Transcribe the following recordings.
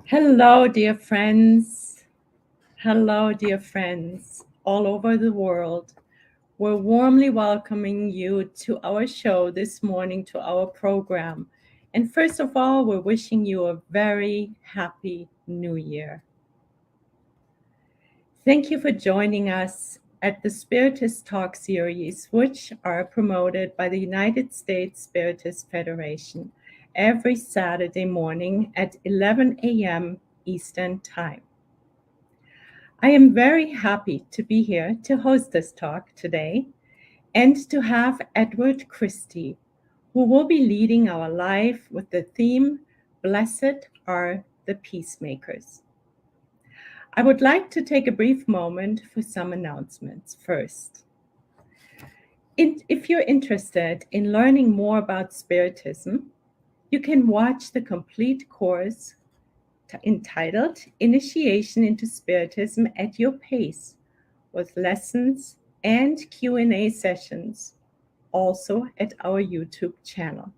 Hello, dear friends. Hello, dear friends all over the world. We're warmly welcoming you to our show this morning, to our program. And first of all, we're wishing you a very happy new year. Thank you for joining us at the Spiritist Talk series, which are promoted by the United States Spiritist Federation every Saturday morning at 11 a.m. Eastern Time. I am very happy to be here to host this talk today and to have Edward Christie, who will be leading our live with the theme, Blessed are the Peacemakers. I would like to take a brief moment for some announcements first. If you're interested in learning more about Spiritism, you can watch the complete course entitled Initiation into Spiritism at Your Pace, with lessons and Q&A sessions, also at our YouTube channel.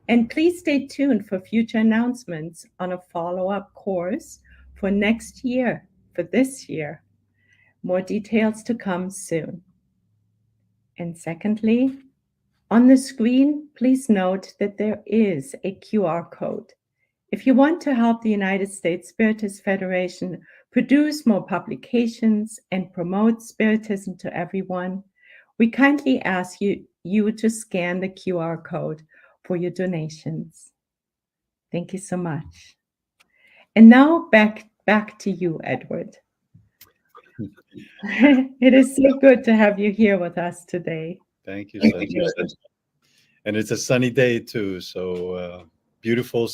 And please stay tuned for future announcements on a follow-up course for next year, for this year. More details to come soon. And secondly, on the screen, please note that there is a QR code. If you want to help the United States Spiritist Federation produce more publications and promote Spiritism to everyone, we kindly ask you to scan the QR code for your donations. Thank you so much. And now back to you, Edward. It is so good to have you here with us today. Thank you, Sandra. And it's a sunny day too, so beautiful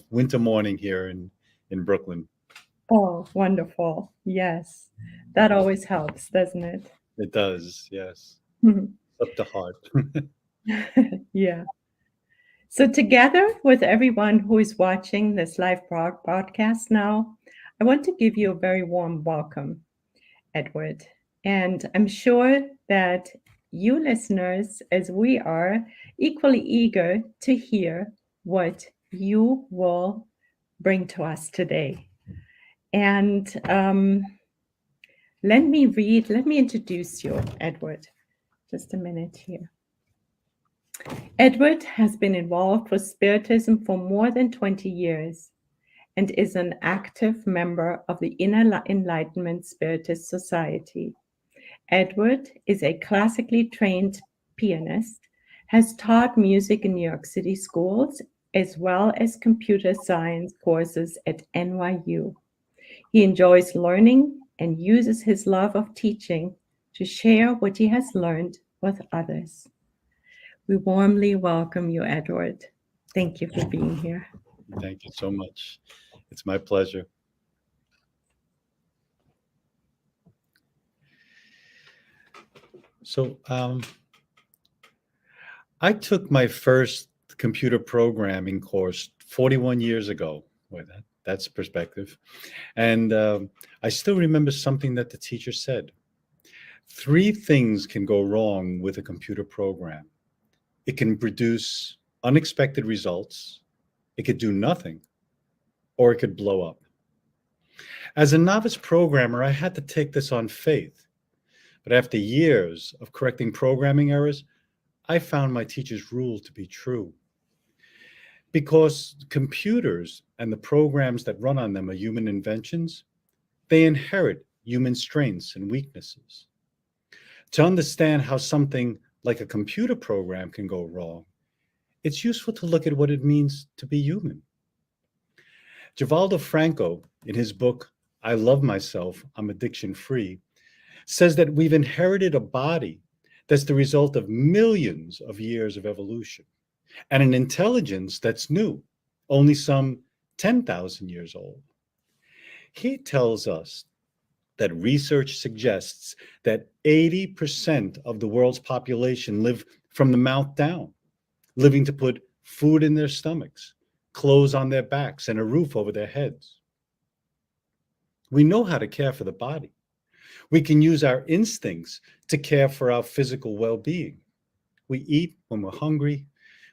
winter morning here in Brooklyn. Oh, wonderful. Yes. That always helps, doesn't it? It does, yes. Up the heart. Yeah. So together with everyone who is watching this live broadcast now, I want to give you a very warm welcome, Edward. And I'm sure that you listeners, as we are, equally eager to hear what you will bring to us today. And let me introduce you, Edward. Just a minute here. Edward has been involved with Spiritism for more than 20 years and is an active member of the Inner Enlightenment Spiritist Society. Edward is a classically trained pianist, has taught music in New York City schools, as well as computer science courses at NYU. He enjoys learning and uses his love of teaching to share what he has learned with others. We warmly welcome you, Edward. Thank you for being here. Thank you so much. It's my pleasure. So I took my first computer programming course 41 years ago. Boy, that's perspective. And I still remember something that the teacher said. 3 things can go wrong with a computer program. It can produce unexpected results, it could do nothing, or it could blow up. As a novice programmer, I had to take this on faith. But after years of correcting programming errors, I found my teacher's rule to be true. Because computers and the programs that run on them are human inventions, they inherit human strengths and weaknesses. To understand how something like a computer program can go wrong, it's useful to look at what it means to be human. Givaldo Franco, in his book, I Love Myself, I'm Addiction Free, says that we've inherited a body that's the result of millions of years of evolution, and an intelligence that's new, only some 10,000 years old. He tells us that research suggests that 80% of the world's population live from the mouth down, living to put food in their stomachs, clothes on their backs, and a roof over their heads. We know how to care for the body. We can use our instincts to care for our physical well-being. We eat when we're hungry,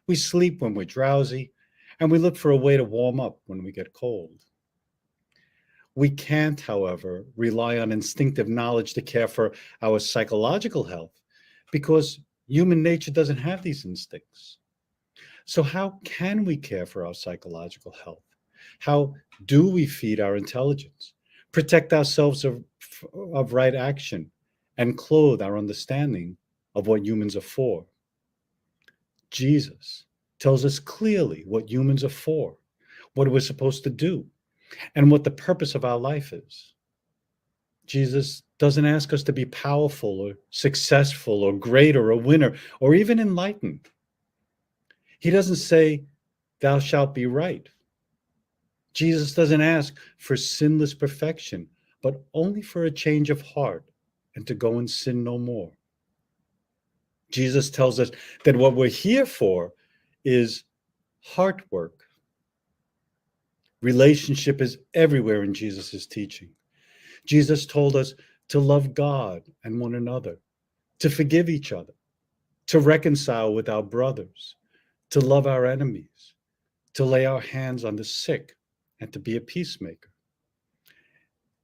we sleep when we're drowsy, and we look for a way to warm up when we get cold. We can't, however, rely on instinctive knowledge to care for our psychological health because human nature doesn't have these instincts. So how can we care for our psychological health? How do we feed our intelligence, protect ourselves of right action, and clothe our understanding of what humans are for? Jesus tells us clearly what humans are for, what we're supposed to do, and what the purpose of our life is. Jesus doesn't ask us to be powerful or successful or great or a winner or even enlightened. He doesn't say, "Thou shalt be right." Jesus doesn't ask for sinless perfection, but only for a change of heart and to go and sin no more. Jesus tells us that what we're here for is heart work. Relationship is everywhere in Jesus' teaching. Jesus told us to love God and one another, to forgive each other, to reconcile with our brothers, to love our enemies, to lay our hands on the sick, and to be a peacemaker.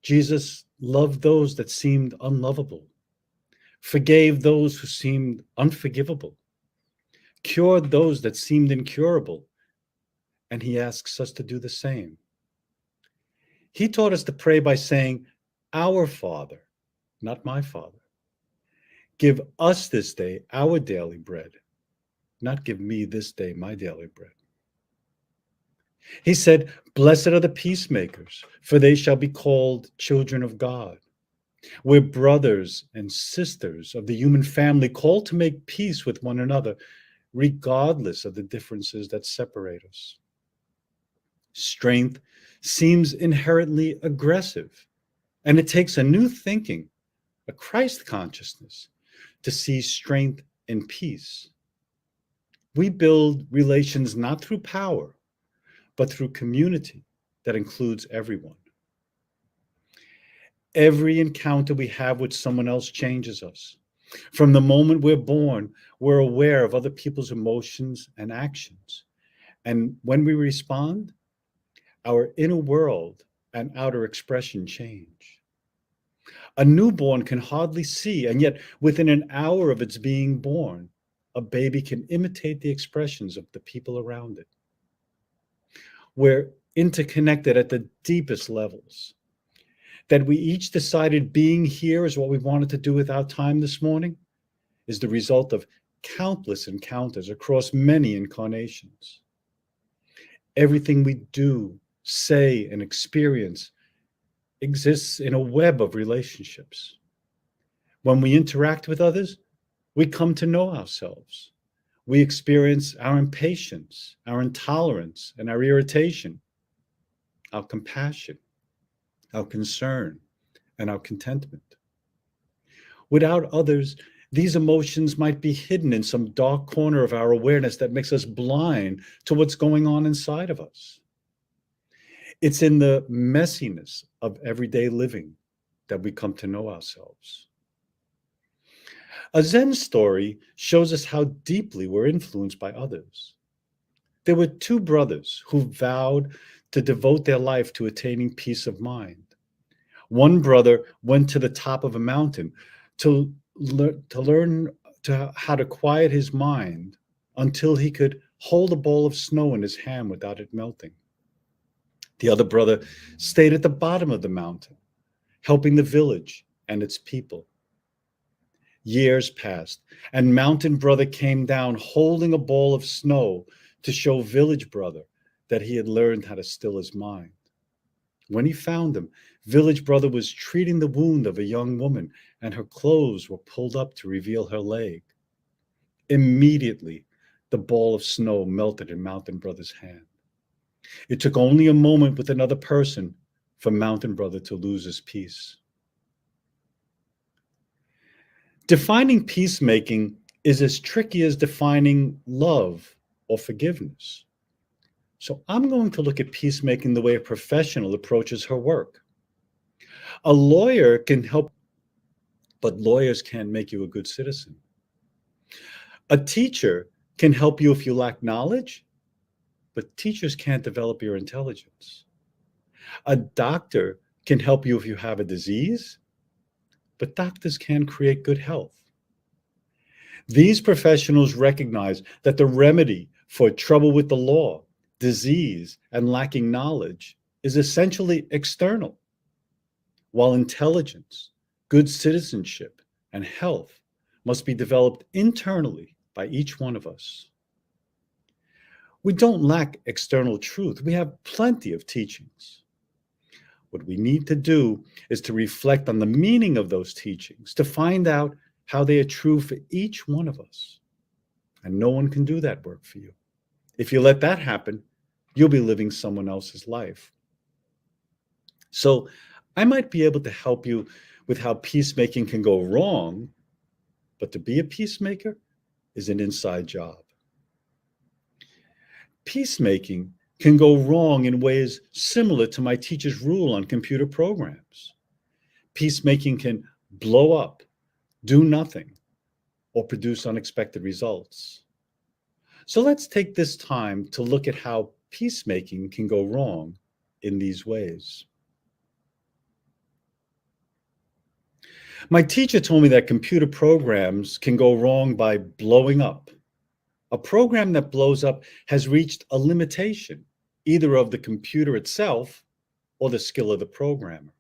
Jesus loved those that seemed unlovable, forgave those who seemed unforgivable, cured those that seemed incurable, and he asks us to do the same. He taught us to pray by saying, "Our Father," not "my Father. Give us this day our daily bread," not "give me this day my daily bread." He said, "Blessed are the peacemakers, for they shall be called children of God." We're brothers and sisters of the human family, called to make peace with one another, regardless of the differences that separate us. Strength seems inherently aggressive, and it takes a new thinking, a Christ consciousness, to see strength in peace. We build relations not through power, but through community that includes everyone. Every encounter we have with someone else changes us. From the moment we're born, we're aware of other people's emotions and actions. And when we respond, our inner world and outer expression change. A newborn can hardly see, and yet within an hour of its being born, a baby can imitate the expressions of the people around it. We're interconnected at the deepest levels. That we each decided being here is what we wanted to do with our time this morning is the result of countless encounters across many incarnations. Everything we do, say, and experience exists in a web of relationships. When we interact with others, we come to know ourselves. We experience our impatience, our intolerance, and our irritation, our compassion, our concern, and our contentment. Without others, these emotions might be hidden in some dark corner of our awareness that makes us blind to what's going on inside of us. It's in the messiness of everyday living that we come to know ourselves. A Zen story shows us how deeply we're influenced by others. There were two brothers who vowed to devote their life to attaining peace of mind. One brother went to the top of a mountain to learn how to quiet his mind until he could hold a ball of snow in his hand without it melting. The other brother stayed at the bottom of the mountain, helping the village and its people. Years passed, and Mountain Brother came down holding a ball of snow to show Village Brother that he had learned how to still his mind. When he found him, Village Brother was treating the wound of a young woman, and her clothes were pulled up to reveal her leg. Immediately, the ball of snow melted in Mountain Brother's hand. It took only a moment with another person for Mountain Brother to lose his peace. Defining peacemaking is as tricky as defining love or forgiveness. So I'm going to look at peacemaking the way a professional approaches her work. A lawyer can help, but lawyers can't make you a good citizen. A teacher can help you if you lack knowledge, but teachers can't develop your intelligence. A doctor can help you if you have a disease, but doctors can create good health. These professionals recognize that the remedy for trouble with the law, disease, and lacking knowledge is essentially external, while intelligence, good citizenship, and health must be developed internally by each one of us. We don't lack external truth. We have plenty of teachings. What we need to do is to reflect on the meaning of those teachings, to find out how they are true for each one of us. And no one can do that work for you. If you let that happen, you'll be living someone else's life. So I might be able to help you with how peacemaking can go wrong, but to be a peacemaker is an inside job. Peacemaking can go wrong in ways similar to my teacher's rule on computer programs. Peacemaking can blow up, do nothing, or produce unexpected results. So let's take this time to look at how peacemaking can go wrong in these ways. My teacher told me that computer programs can go wrong by blowing up. A program that blows up has reached a limitation, either of the computer itself or the skill of the programmer.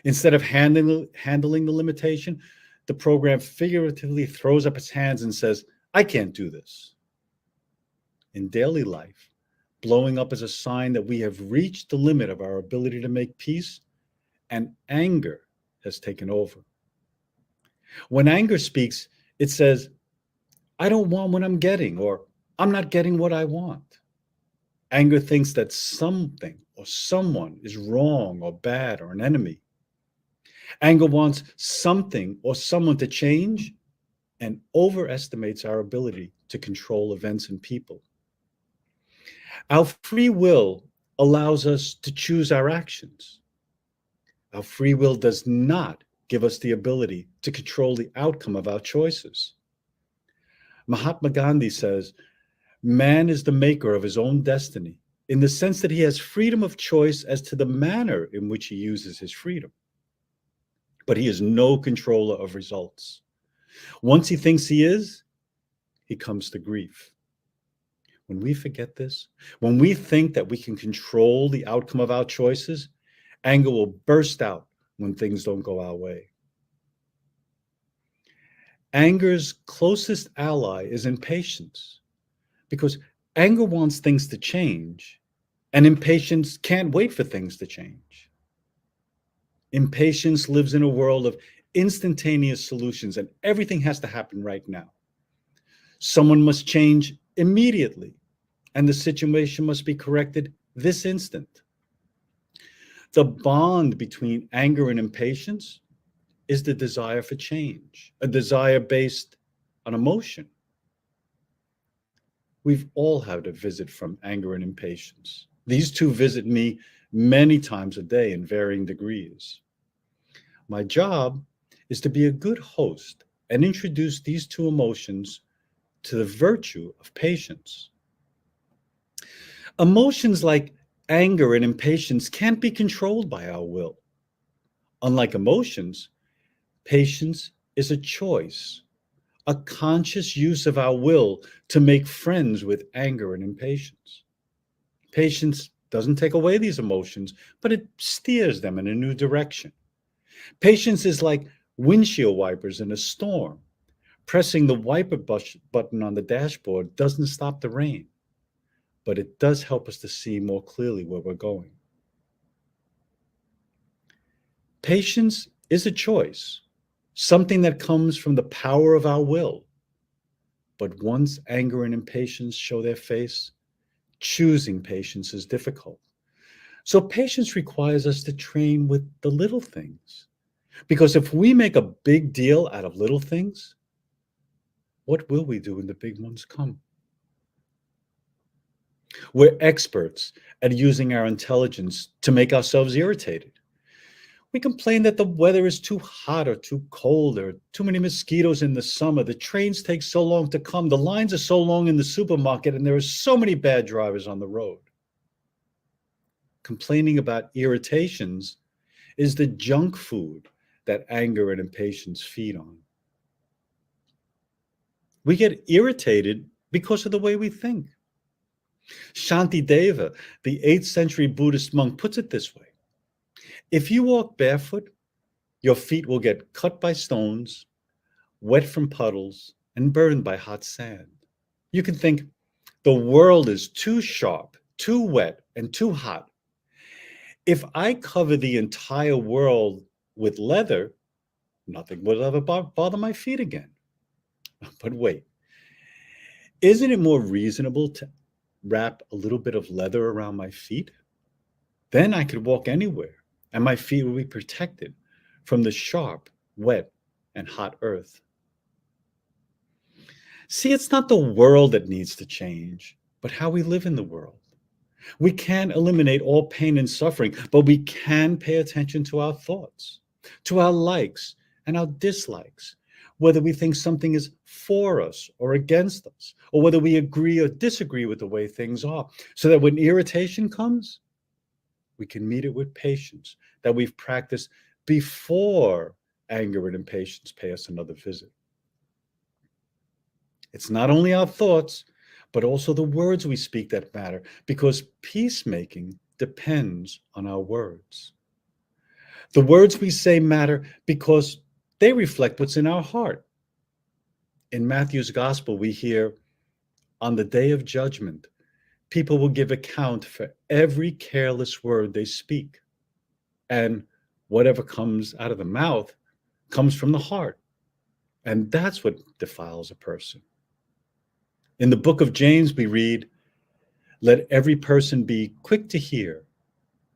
Instead of handling the limitation, the program figuratively throws up its hands and says, "I can't do this." In daily life, blowing up is a sign that we have reached the limit of our ability to make peace, and anger has taken over. When anger speaks, it says, "I don't want what I'm getting," or "I'm not getting what I want." Anger thinks that something or someone is wrong or bad or an enemy. Anger wants something or someone to change and overestimates our ability to control events and people. Our free will allows us to choose our actions. Our free will does not give us the ability to control the outcome of our choices. Mahatma Gandhi says, "Man is the maker of his own destiny, in the sense that he has freedom of choice as to the manner in which he uses his freedom. But he is no controller of results. Once he thinks he is, he comes to grief." When we forget this, when we think that we can control the outcome of our choices, anger will burst out when things don't go our way. Anger's closest ally is impatience, because anger wants things to change, and impatience can't wait for things to change. Impatience lives in a world of instantaneous solutions, and everything has to happen right now. Someone must change immediately, and the situation must be corrected this instant. The bond between anger and impatience is the desire for change, a desire based on emotion. We've all had a visit from anger and impatience. These two visit me many times a day in varying degrees. My job is to be a good host and introduce these two emotions to the virtue of patience. Emotions like anger and impatience can't be controlled by our will. Unlike emotions, patience is a choice, a conscious use of our will to make friends with anger and impatience. Patience doesn't take away these emotions, but it steers them in a new direction. Patience is like windshield wipers in a storm. Pressing the wiper button on the dashboard doesn't stop the rain, but it does help us to see more clearly where we're going. Patience is a choice, something that comes from the power of our will. But once anger and impatience show their face, choosing patience is difficult. So patience requires us to train with the little things. Because if we make a big deal out of little things, what will we do when the big ones come? We're experts at using our intelligence to make ourselves irritated. We complain that the weather is too hot or too cold, or too many mosquitoes in the summer. The trains take so long to come. The lines are so long in the supermarket, and there are so many bad drivers on the road. Complaining about irritations is the junk food that anger and impatience feed on. We get irritated because of the way we think. Shantideva, the 8th century Buddhist monk, puts it this way: if you walk barefoot, your feet will get cut by stones, wet from puddles, and burned by hot sand. You can think, the world is too sharp, too wet, and too hot. If I cover the entire world with leather, nothing will ever bother my feet again. But wait, isn't it more reasonable to wrap a little bit of leather around my feet? Then I could walk anywhere, and my feet will be protected from the sharp, wet, and hot earth. See, it's not the world that needs to change, but how we live in the world. We can't eliminate all pain and suffering, but we can pay attention to our thoughts, to our likes and our dislikes, whether we think something is for us or against us, or whether we agree or disagree with the way things are, so that when irritation comes, we can meet it with patience that we've practiced before anger and impatience pay us another visit. It's not only our thoughts, but also the words we speak that matter, because peacemaking depends on our words. The words we say matter because they reflect what's in our heart. In Matthew's gospel, we hear, on the day of judgment, people will give account for every careless word they speak. And whatever comes out of the mouth comes from the heart. And that's what defiles a person. In the book of James, we read, let every person be quick to hear,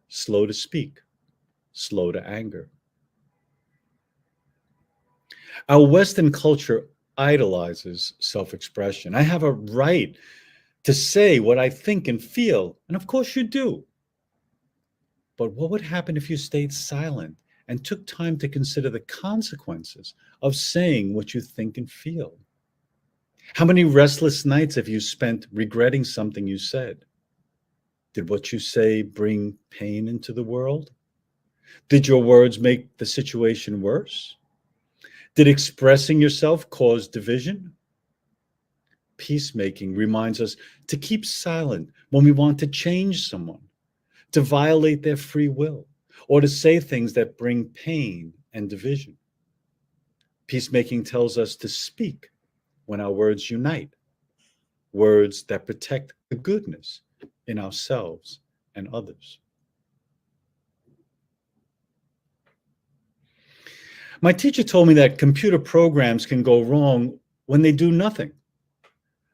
slow to speak, slow to anger. Our Western culture idolizes self-expression. I have a right to say what I think and feel, and of course you do. But what would happen if you stayed silent and took time to consider the consequences of saying what you think and feel? How many restless nights have you spent regretting something you said? Did what you say bring pain into the world? Did your words make the situation worse? Did expressing yourself cause division? Peacemaking reminds us to keep silent when we want to change someone, to violate their free will, or to say things that bring pain and division. Peacemaking tells us to speak when our words unite, words that protect the goodness in ourselves and others. My teacher told me that computer programs can go wrong when they do nothing.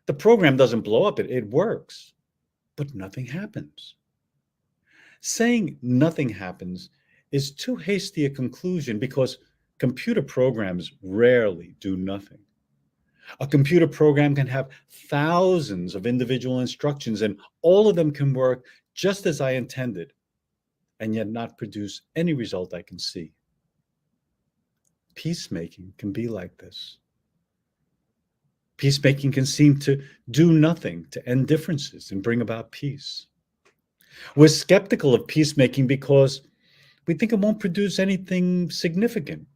The program doesn't blow up, it works, but nothing happens. Saying nothing happens is too hasty a conclusion because computer programs rarely do nothing. A computer program can have thousands of individual instructions, and all of them can work just as I intended, and yet not produce any result I can see. Peacemaking can be like this. Peacemaking can seem to do nothing to end differences and bring about peace. We're skeptical of peacemaking because we think it won't produce anything significant.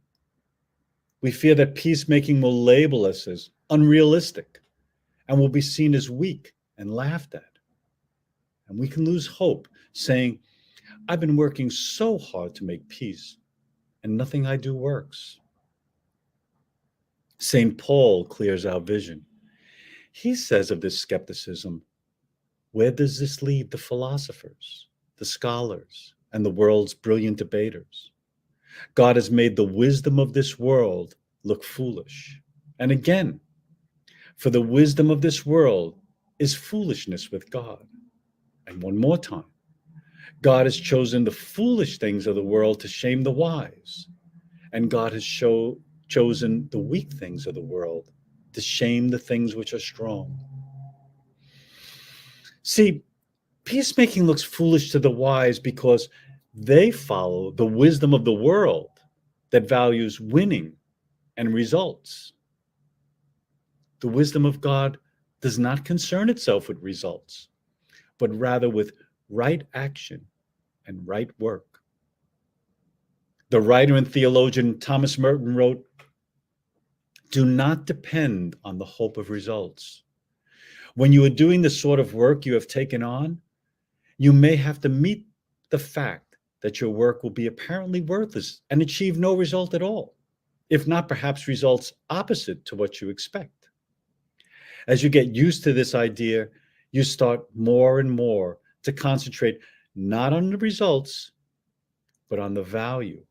We fear that peacemaking will label us as unrealistic and will be seen as weak and laughed at. And we can lose hope, saying, I've been working so hard to make peace, and nothing I do works. St. Paul clears our vision. He says of this skepticism, where does this leave the philosophers, the scholars, and the world's brilliant debaters? God has made the wisdom of this world look foolish. And again, for the wisdom of this world is foolishness with God. And one more time, God has chosen the foolish things of the world to shame the wise. And God has chosen the weak things of the world to shame the things which are strong. See, peacemaking looks foolish to the wise because they follow the wisdom of the world that values winning and results. The wisdom of God does not concern itself with results, but rather with right action and right work. The writer and theologian Thomas Merton wrote, "Do not depend on the hope of results. When you are doing the sort of work you have taken on, you may have to meet the fact that your work will be apparently worthless and achieve no result at all, if not perhaps results opposite to what you expect. As you get used to this idea, you start more and more to concentrate not on the results, but on the value,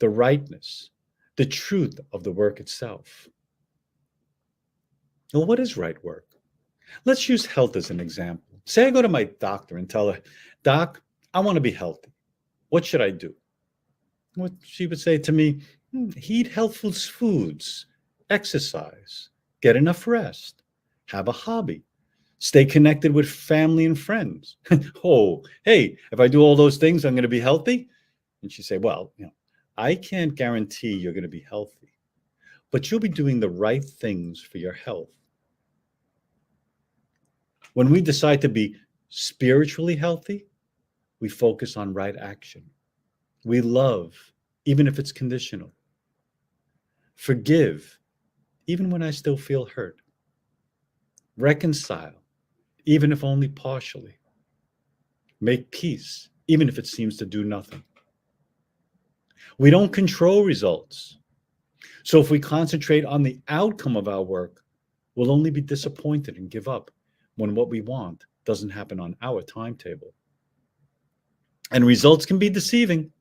the rightness, the truth of the work itself." Well, what is right work? Let's use health as an example. Say I go to my doctor and tell her, "Doc, I want to be healthy. What should I do?" What she would say to me, "Eat healthful foods, exercise, get enough rest, have a hobby, stay connected with family and friends." Oh, hey, if I do all those things, I'm going to be healthy? And she'd say, "Well, I can't guarantee you're going to be healthy, but you'll be doing the right things for your health." When we decide to be spiritually healthy, we focus on right action. We love, even if it's conditional. Forgive, even when I still feel hurt. Reconcile, even if only partially. Make peace, even if it seems to do nothing. We don't control results. So if we concentrate on the outcome of our work, we'll only be disappointed and give up when what we want doesn't happen on our timetable. And results can be deceiving.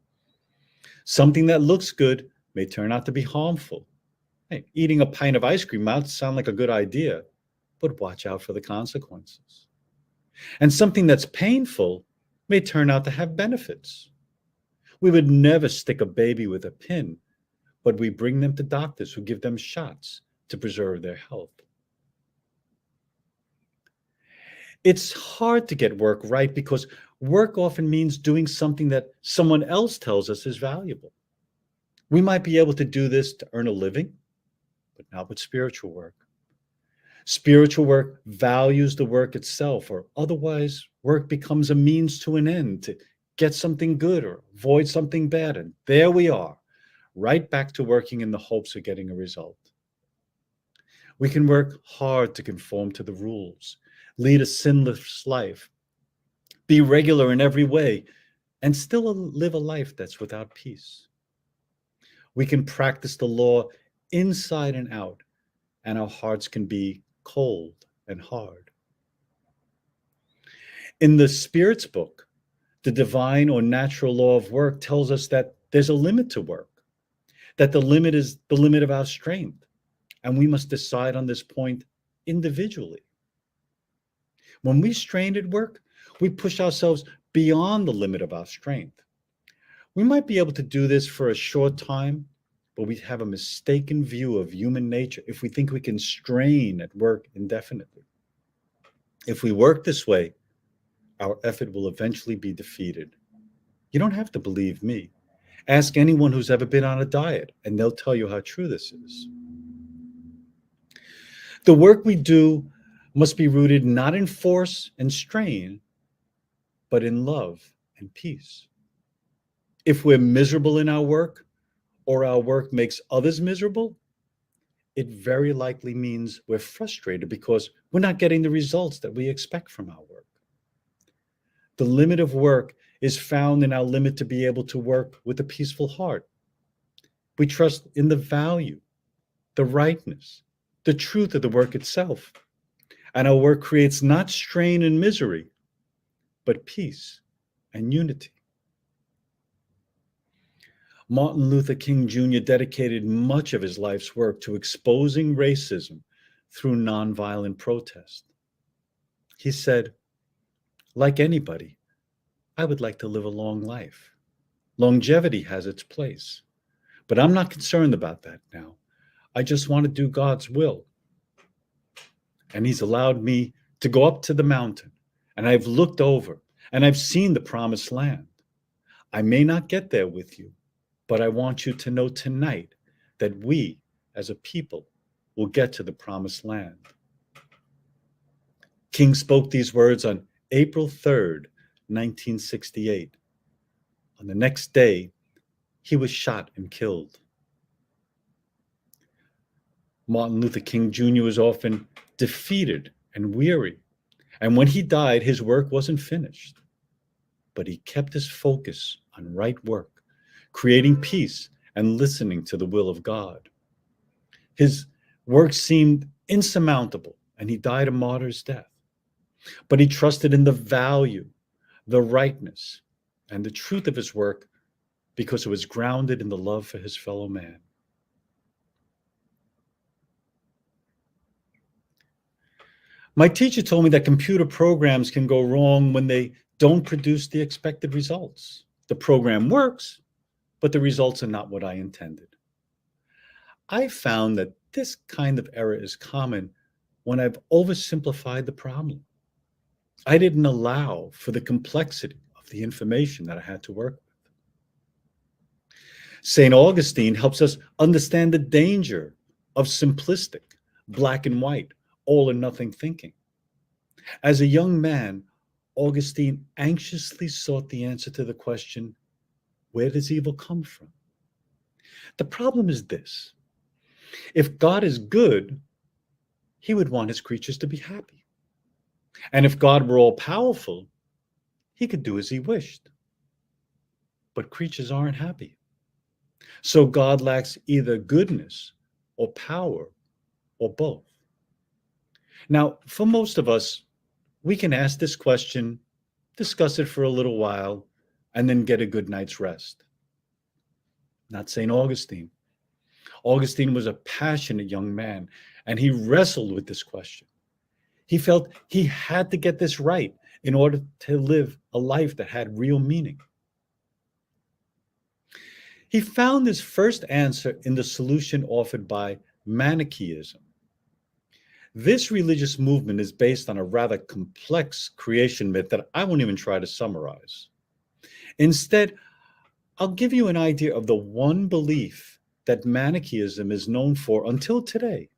Something that looks good may turn out to be harmful. Hey, eating a pint of ice cream might sound like a good idea, but watch out for the consequences. And something that's painful may turn out to have benefits. We would never stick a baby with a pin, but we bring them to doctors who give them shots to preserve their health. It's hard to get work right because work often means doing something that someone else tells us is valuable. We might be able to do this to earn a living, but not with spiritual work. Spiritual work values the work itself, or otherwise work becomes a means to an end to get something good or avoid something bad. And there we are, right back to working in the hopes of getting a result. We can work hard to conform to the rules, lead a sinless life, be regular in every way, and still live a life that's without peace. We can practice the law inside and out, and our hearts can be cold and hard. In the Spirit's book, the divine or natural law of work tells us that there's a limit to work, that the limit is the limit of our strength, and we must decide on this point individually. When we strain at work, we push ourselves beyond the limit of our strength. We might be able to do this for a short time, but we have a mistaken view of human nature if we think we can strain at work indefinitely. If we work this way, our effort will eventually be defeated. You don't have to believe me. Ask anyone who's ever been on a diet, and they'll tell you how true this is. The work we do must be rooted not in force and strain, but in love and peace. If we're miserable in our work, or our work makes others miserable, it very likely means we're frustrated because we're not getting the results that we expect from our work. The limit of work is found in our limit to be able to work with a peaceful heart. We trust in the value, the rightness, the truth of the work itself. And our work creates not strain and misery, but peace and unity. Martin Luther King Jr. dedicated much of his life's work to exposing racism through nonviolent protest. He said, "Like anybody, I would like to live a long life. Longevity has its place, but I'm not concerned about that now. I just want to do God's will. And he's allowed me to go up to the mountain, and I've looked over, and I've seen the promised land. I may not get there with you, but I want you to know tonight that we, as a people, will get to the promised land." King spoke these words on April 3rd, 1968. On the next day, he was shot and killed. Martin Luther King Jr. was often defeated and weary, and when he died, his work wasn't finished. But he kept his focus on right work, creating peace and listening to the will of God. His work seemed insurmountable, and he died a martyr's death. But he trusted in the value, the rightness, and the truth of his work because it was grounded in the love for his fellow man. My teacher told me that computer programs can go wrong when they don't produce the expected results. The program works, but the results are not what I intended. I found that this kind of error is common when I've oversimplified the problem. I didn't allow for the complexity of the information that I had to work with. St. Augustine helps us understand the danger of simplistic, black and white, all or nothing thinking. As a young man, Augustine anxiously sought the answer to the question, where does evil come from? The problem is this: if God is good, he would want his creatures to be happy. And if God were all powerful, he could do as he wished. But creatures aren't happy. So God lacks either goodness or power or both. Now, for most of us, we can ask this question, discuss it for a little while, and then get a good night's rest. Not St. Augustine. Augustine was a passionate young man, and he wrestled with this question. He felt he had to get this right in order to live a life that had real meaning. He found his first answer in the solution offered by Manichaeism. This religious movement is based on a rather complex creation myth that I won't even try to summarize. Instead, I'll give you an idea of the one belief that Manichaeism is known for until today.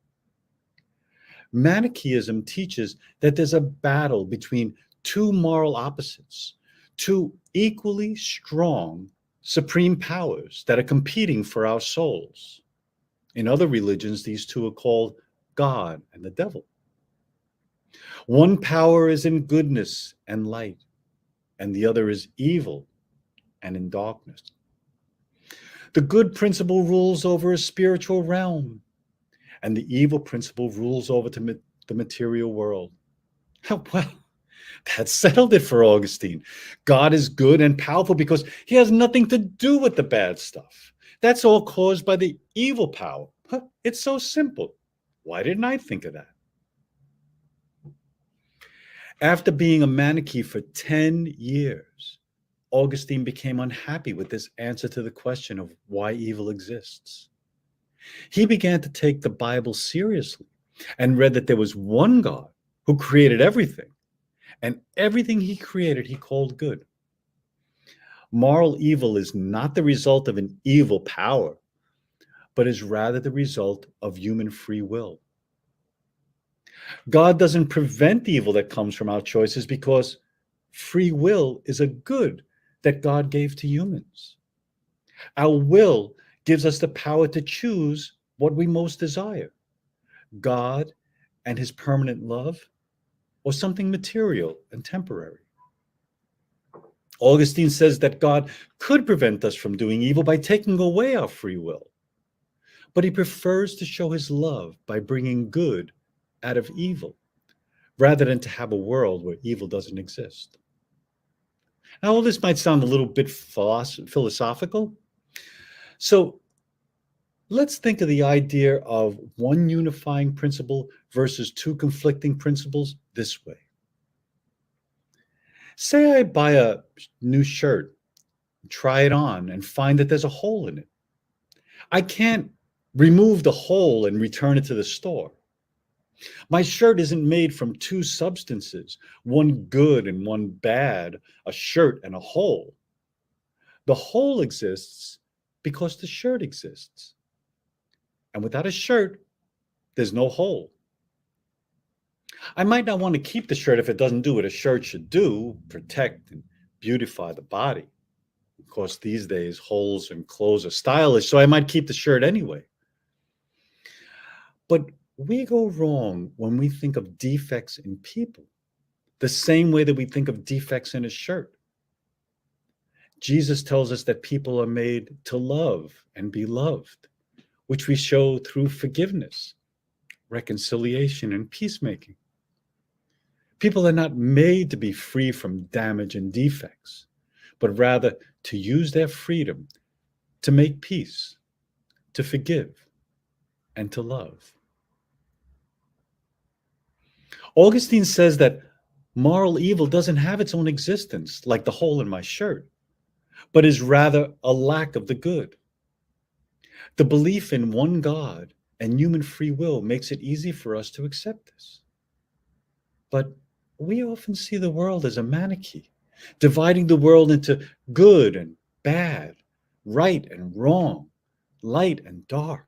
Manichaeism teaches that there's a battle between two moral opposites, two equally strong supreme powers that are competing for our souls. In other religions, these two are called God and the devil. One power is in goodness and light, and the other is evil and in darkness. The good principle rules over a spiritual realm, and the evil principle rules over the material world. Well, that settled it for Augustine. God is good and powerful because he has nothing to do with the bad stuff. That's all caused by the evil power. It's so simple. Why didn't I think of that? After being a Manichae for 10 years, Augustine became unhappy with this answer to the question of why evil exists. He began to take the Bible seriously and read that there was one God who created everything, and everything he created he called good. Moral evil is not the result of an evil power, but is rather the result of human free will. God doesn't prevent the evil that comes from our choices because free will is a good that God gave to humans. Our will gives us the power to choose what we most desire, God and his permanent love, or something material and temporary. Augustine says that God could prevent us from doing evil by taking away our free will, but he prefers to show his love by bringing good out of evil, rather than to have a world where evil doesn't exist. Now, all this might sound a little bit philosophical. So let's think of the idea of one unifying principle versus two conflicting principles this way. Say I buy a new shirt, try it on, and find that there's a hole in it. I can't remove the hole and return it to the store. My shirt isn't made from two substances, one good and one bad, a shirt and a hole. The hole exists because the shirt exists. And without a shirt, there's no hole. I might not want to keep the shirt if it doesn't do what a shirt should do, protect and beautify the body. Of course, these days, holes in clothes are stylish, so I might keep the shirt anyway. But we go wrong when we think of defects in people the same way that we think of defects in a shirt. Jesus tells us that people are made to love and be loved, which we show through forgiveness, reconciliation, and peacemaking. People are not made to be free from damage and defects, but rather to use their freedom to make peace, to forgive, and to love. Augustine says that moral evil doesn't have its own existence, like the hole in my shirt, but is rather a lack of the good. The belief in one God and human free will makes it easy for us to accept this. But we often see the world as a manichae, dividing the world into good and bad, right and wrong, light and dark.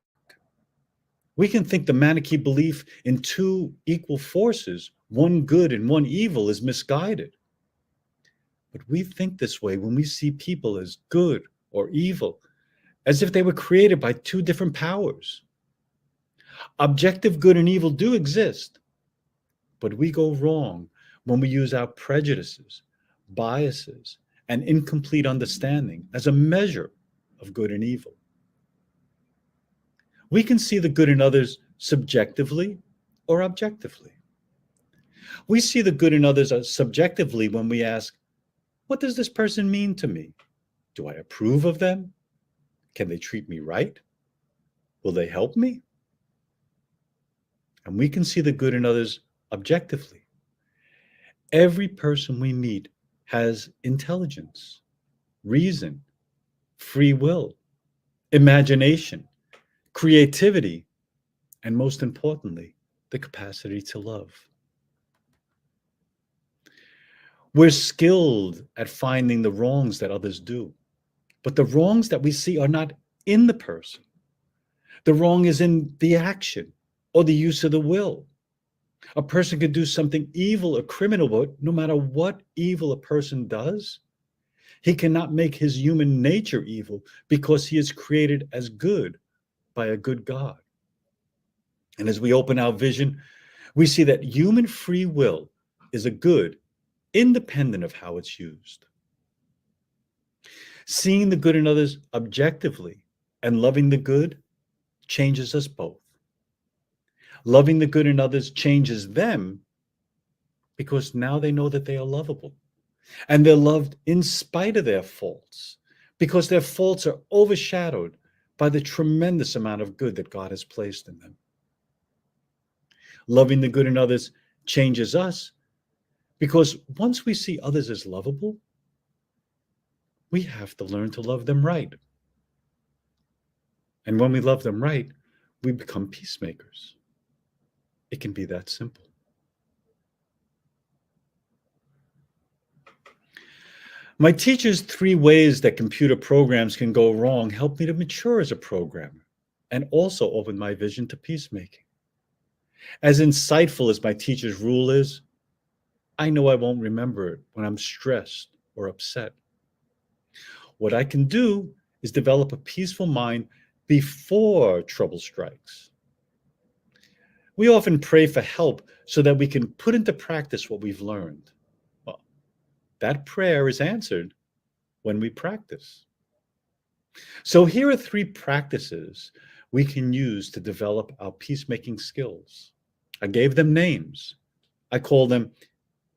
We can think the manichae belief in two equal forces, one good and one evil, is misguided. But we think this way when we see people as good or evil, as if they were created by two different powers. Objective good and evil do exist, but we go wrong when we use our prejudices, biases, and incomplete understanding as a measure of good and evil. We can see the good in others subjectively or objectively. We see the good in others subjectively when we ask, what does this person mean to me? Do I approve of them? Can they treat me right? Will they help me? And we can see the good in others objectively. Every person we meet has intelligence, reason, free will, imagination, creativity, and most importantly, the capacity to love. We're skilled at finding the wrongs that others do, but the wrongs that we see are not in the person. The wrong is in the action or the use of the will. A person could do something evil or criminal, but no matter what evil a person does, he cannot make his human nature evil because he is created as good by a good God. And as we open our vision, we see that human free will is a good independent of how it's used. Seeing the good in others objectively and loving the good changes us both. Loving the good in others changes them because now they know that they are lovable and they're loved in spite of their faults, because their faults are overshadowed by the tremendous amount of good that God has placed in them. Loving the good in others changes us because once we see others as lovable, we have to learn to love them right. And when we love them right, we become peacemakers. It can be that simple. My teacher's 3 ways that computer programs can go wrong helped me to mature as a programmer and also opened my vision to peacemaking. As insightful as my teacher's rule is, I know I won't remember it when I'm stressed or upset. What I can do is develop a peaceful mind before trouble strikes. We often pray for help so that we can put into practice what we've learned. Well, that prayer is answered when we practice. So here are 3 practices we can use to develop our peacemaking skills. I gave them names. I call them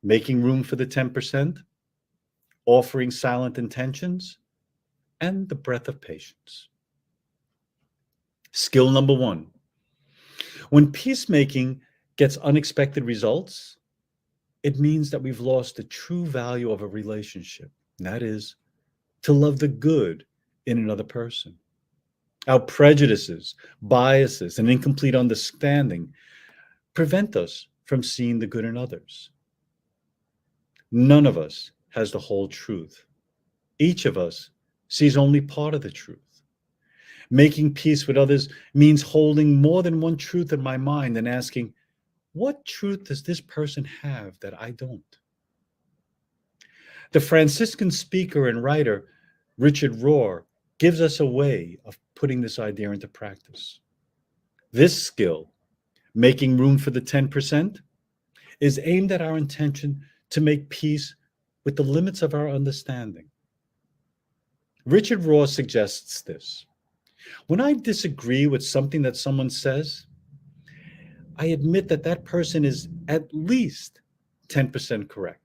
making room for the 10%, offering silent intentions, and the breath of patience. Skill number 1. When peacemaking gets unexpected results, it means that we've lost the true value of a relationship, and that is to love the good in another person. Our prejudices, biases, and incomplete understanding prevent us from seeing the good in others. None of us has the whole truth. Each of us sees only part of the truth. Making peace with others means holding more than one truth in my mind and asking, what truth does this person have that I don't? The Franciscan speaker and writer Richard Rohr gives us a way of putting this idea into practice. This skill, making room for the 10%, is aimed at our intention to make peace with the limits of our understanding. Richard Rohr suggests this. When I disagree with something that someone says, I admit that that person is at least 10% correct.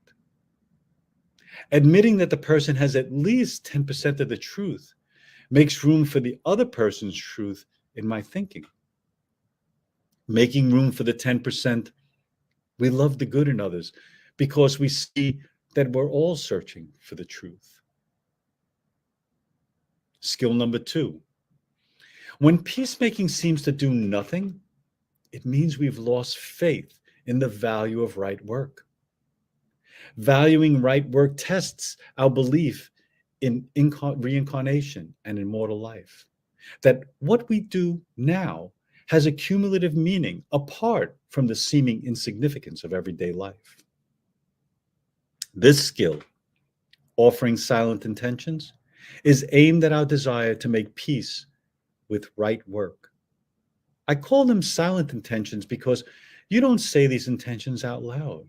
Admitting that the person has at least 10% of the truth makes room for the other person's truth in my thinking. Making room for the 10%, we love the good in others because we see that we're all searching for the truth. Skill number 2. When peacemaking seems to do nothing, it means we've lost faith in the value of right work. Valuing right work tests our belief in reincarnation and immortal life, that what we do now has a cumulative meaning apart from the seeming insignificance of everyday life. This skill, offering silent intentions, is aimed at our desire to make peace with right work. I call them silent intentions because you don't say these intentions out loud.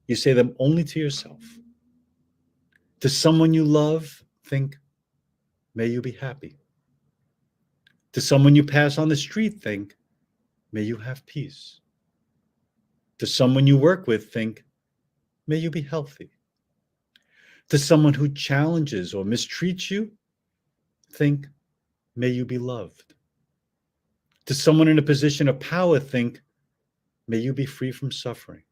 You say them only to yourself. To someone you love, think, may you be happy. To someone you pass on the street, think, may you have peace. To someone you work with, think, may you be healthy. To someone who challenges or mistreats you, think, may you be loved. To someone in a position of power, think, may you be free from suffering.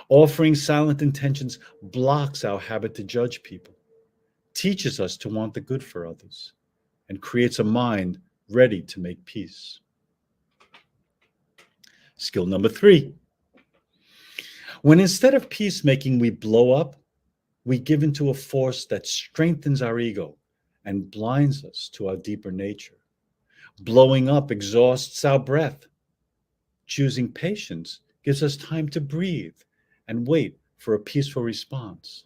Offering silent intentions blocks our habit to judge people, teaches us to want the good for others, and creates a mind ready to make peace. Skill number 3. When instead of peacemaking we blow up, we give into a force that strengthens our ego and blinds us to our deeper nature. Blowing up exhausts our breath. Choosing patience gives us time to breathe and wait for a peaceful response.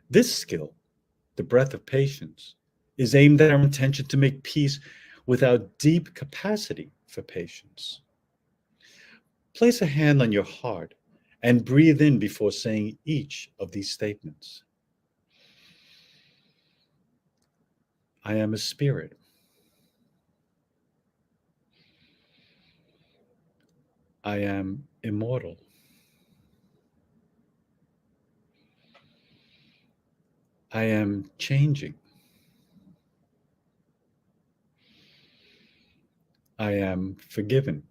This skill, the breath of patience, is aimed at our intention to make peace with our deep capacity for patience. Place a hand on your heart and breathe in before saying each of these statements. I am a spirit. I am immortal. I am changing. I am forgiven.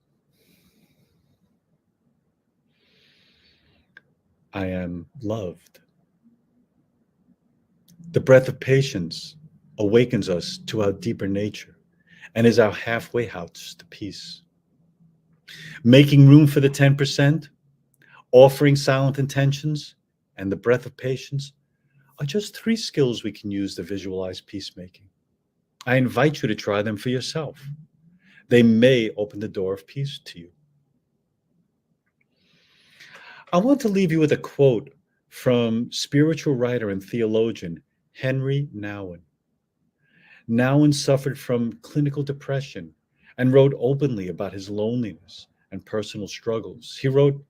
I am loved. The breath of patience awakens us to our deeper nature and is our halfway house to peace. Making room for the 10%, offering silent intentions, and the breath of patience are just 3 skills we can use to visualize peacemaking. I invite you to try them for yourself. They may open the door of peace to you. I want to leave you with a quote from spiritual writer and theologian Henry Nouwen. Nouwen suffered from clinical depression and wrote openly about his loneliness and personal struggles. He wrote,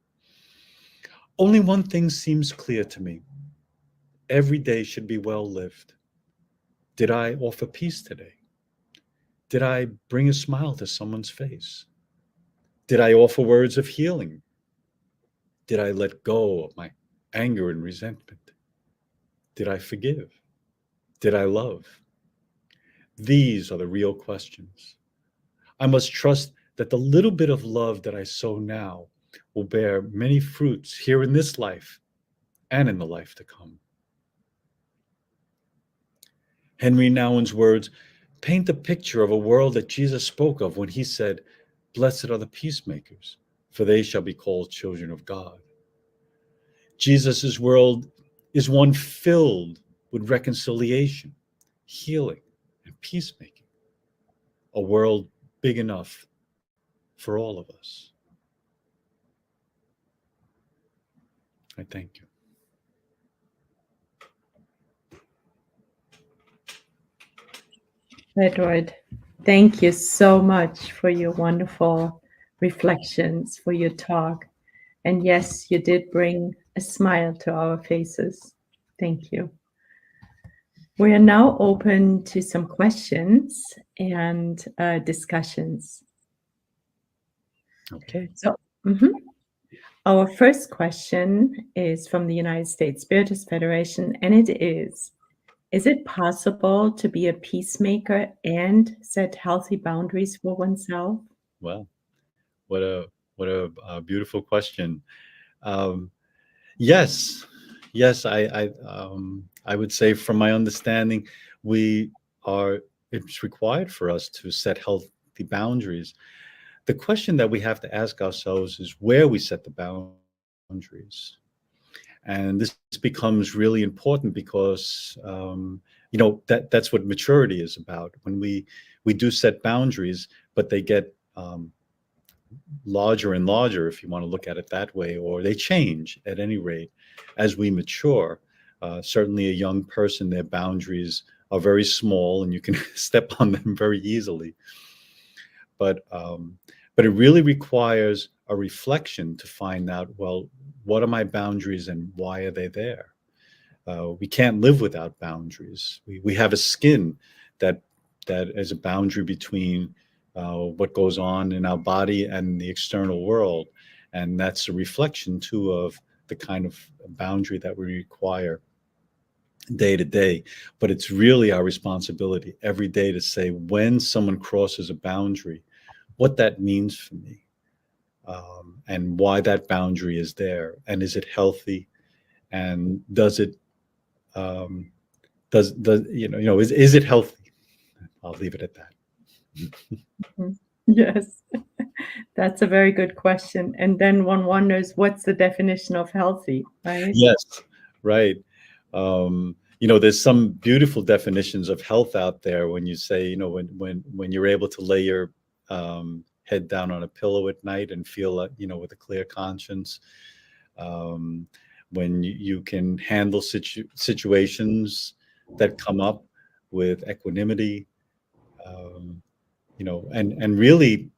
"Only one thing seems clear to me. Every day should be well lived. Did I offer peace today? Did I bring a smile to someone's face? Did I offer words of healing? Did I let go of my anger and resentment? Did I forgive? Did I love? These are the real questions. I must trust that the little bit of love that I sow now will bear many fruits here in this life and in the life to come." Henry Nouwen's words paint the picture of a world that Jesus spoke of when he said, "Blessed are the peacemakers, for they shall be called children of God." Jesus' world is one filled with reconciliation, healing, and peacemaking. A world big enough for all of us. I thank you. Edward, thank you so much for your wonderful reflections, for your talk. And yes, you did bring a smile to our faces. Thank you. We are now open to some questions and discussions. Okay. So, our first question is from the United States Spiritist Federation, and it is it possible to be a peacemaker and set healthy boundaries for oneself? Well, what a beautiful question. Yes, yes, I would say from my understanding, it's required for us to set healthy boundaries. The question that we have to ask ourselves is where we set the boundaries. And this becomes really important because, that's what maturity is about. When we do set boundaries, but they get larger and larger, if you want to look at it that way, or they change at any rate as we mature. Certainly a young person, their boundaries are very small and you can step on them very easily. But it really requires a reflection to find out, well, what are my boundaries and why are they there? We can't live without boundaries. We have a skin that is a boundary between what goes on in our body and the external world. And that's a reflection too of the kind of boundary that we require day to day. But it's really our responsibility every day to say, when someone crosses a boundary, what that means for me, and why that boundary is there, and is it healthy, and does it is it healthy? I'll leave it at that. Yes, that's a very good question. And then one wonders, what's the definition of healthy, right? Yes, right. There's some beautiful definitions of health out there when you say, when you're able to lay your head down on a pillow at night and feel like, with a clear conscience, when you can handle situations that come up with equanimity, and really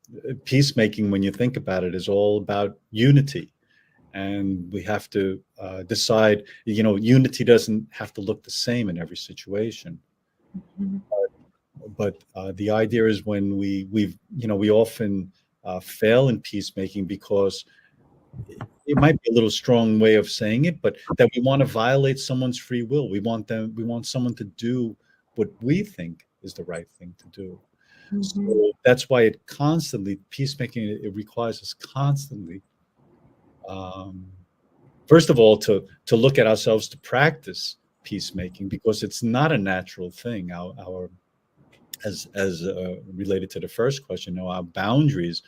peacemaking, when you think about it, is all about unity. And we have to decide, unity doesn't have to look the same in every situation. But the idea is when we often fail in peacemaking because it might be a little strong way of saying it, but that we want to violate someone's free will. We want someone to do what we think is the right thing to do. So that's why peacemaking, it requires us constantly, first of all, to look at ourselves, to practice peacemaking, because it's not a natural thing. As related to the first question, our boundaries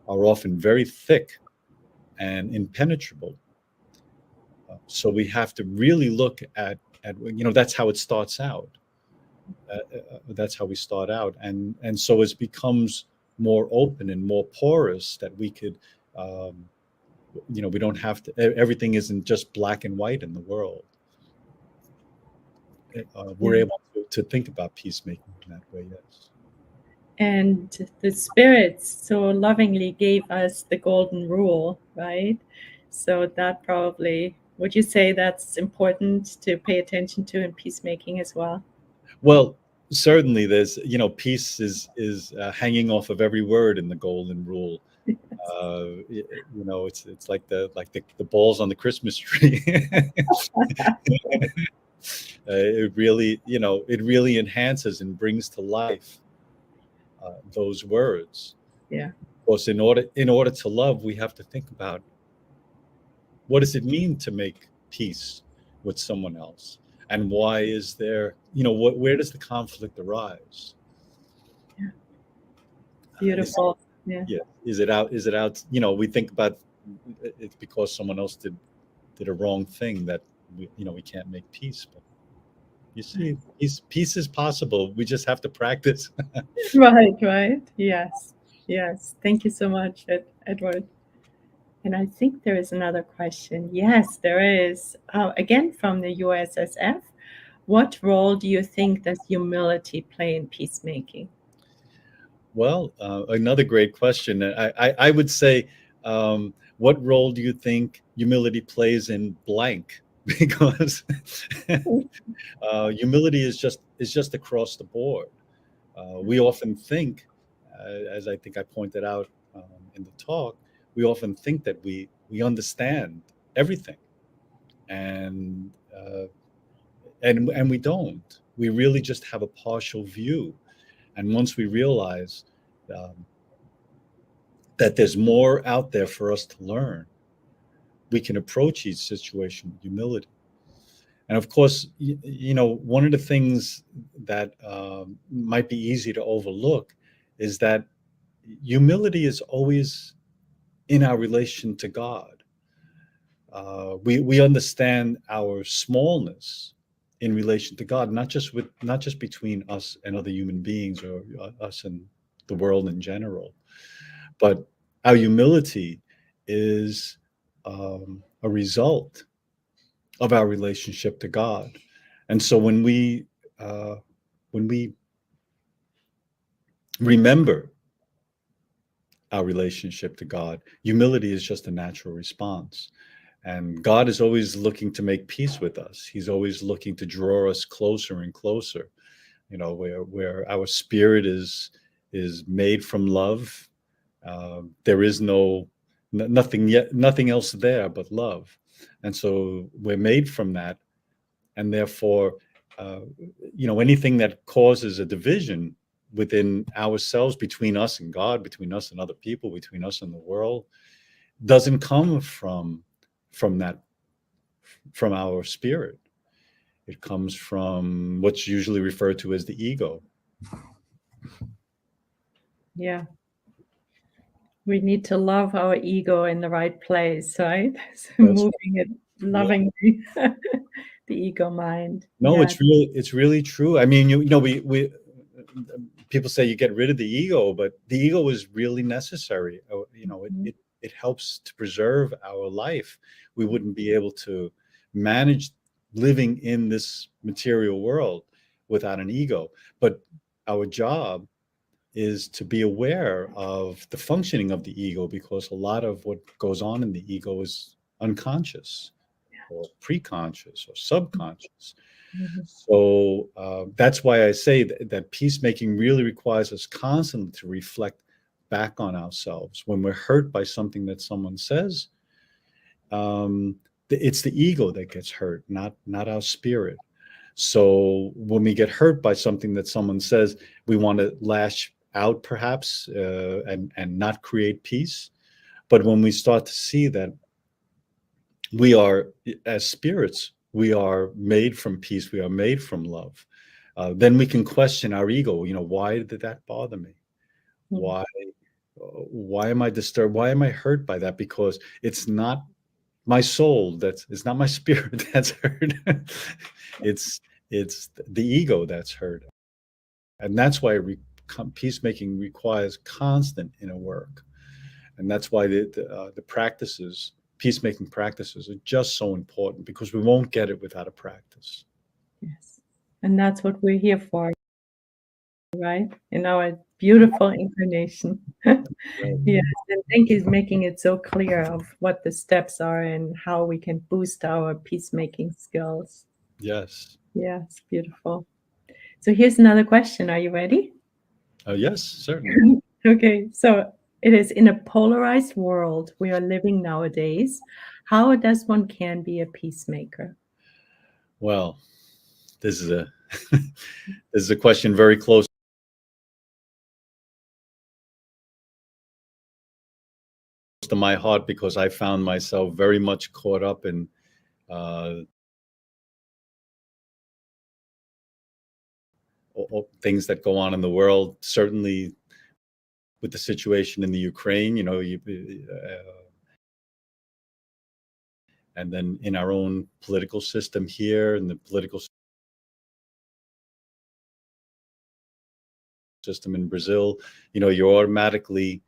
are often very thick and impenetrable. So we have to really look at that's how it starts out. That's how we start out, and so it becomes more open and more porous, that we could, we don't have to. Everything isn't just black and white in the world. We're able to think about peacemaking in that way. Yes. And the spirits so lovingly gave us the golden rule, right? So that probably, would you say that's important to pay attention to in peacemaking as well? Well, certainly there's, peace is hanging off of every word in the golden rule. It's like the balls on the Christmas tree. It really enhances and brings to life those words. Yeah. Because in order to love, we have to think about, what does it mean to make peace with someone else, and why is there, where does the conflict arise? Yeah. Beautiful. Yeah. Is it out? We think about it's because someone else did a wrong thing that we can't make peace. But you see, peace is possible. We just have to practice. Right. Yes. Thank you so much, Edward. And I think there is another question. Yes, there is. Again, from the USSF. what role do you think does humility play in peacemaking? Well, another great question. I would say, what role do you think humility plays in blank? Because humility is just across the board. We often think, as I think I pointed out in the talk, we often think that we understand everything, and we don't. We really just have a partial view. And once we realize that there's more out there for us to learn, we can approach each situation with humility. And of course, one of the things that might be easy to overlook is that humility is always in our relation to God. We understand our smallness in relation to God, not just between us and other human beings, or us and the world in general, but our humility is a result of our relationship to God. And so when we remember our relationship to God, humility is just a natural response. And God is always looking to make peace with us. He's always looking to draw us closer and closer, where our spirit is made from love. There is nothing else there but love. And so we're made from that. And therefore, anything that causes a division within ourselves, between us and God, between us and other people, between us and the world, doesn't come from our spirit. It comes from what's usually referred to as the ego. Yeah. We need to love our ego in the right place, right? So moving it lovingly, yeah. The ego mind. No, yeah. It's really true. I mean, we people say you get rid of the ego, but the ego is really necessary. It helps to preserve our life. We wouldn't be able to manage living in this material world without an ego. But our job is to be aware of the functioning of the ego, because a lot of what goes on in the ego is unconscious, or preconscious, or subconscious. Mm-hmm. So that's why I say that peacemaking really requires us constantly to reflect back on ourselves. When we're hurt by something that someone says, it's the ego that gets hurt, not our spirit. So when we get hurt by something that someone says, we want to lash out, perhaps, and not create peace. But when we start to see that we are, as spirits, we are made from peace, we are made from love, then we can question our ego. Why did that bother me? Why am I disturbed? Why am I hurt by that? Because it's not my soul, it's not my spirit that's hurt. it's the ego that's hurt. And that's why peacemaking requires constant inner work. And that's why the practices, peacemaking practices, are just so important, because we won't get it without a practice. Yes. And that's what we're here for, right? In our beautiful incarnation. Yes. And thank you for making it so clear of what the steps are and how we can boost our peacemaking skills. Yes. Yes, beautiful. So here's another question. Are you ready? Yes, certainly. Okay, so it is: in a polarized world we are living nowadays, how does one can be a peacemaker? Well, this is a question very close to my heart, because I found myself very much caught up in things that go on in the world. Certainly, with the situation in the Ukraine, and then in our own political system here, and the political system in Brazil, you automatically,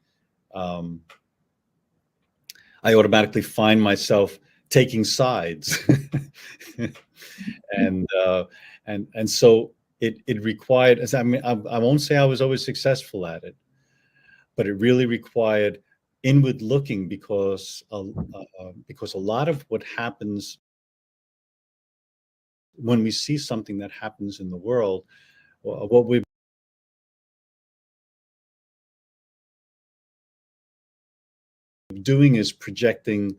I automatically find myself taking sides. and so it required, as I mean, I won't say I was always successful at it, but it really required inward looking, because a lot of what happens when we see something that happens in the world, what we're doing is projecting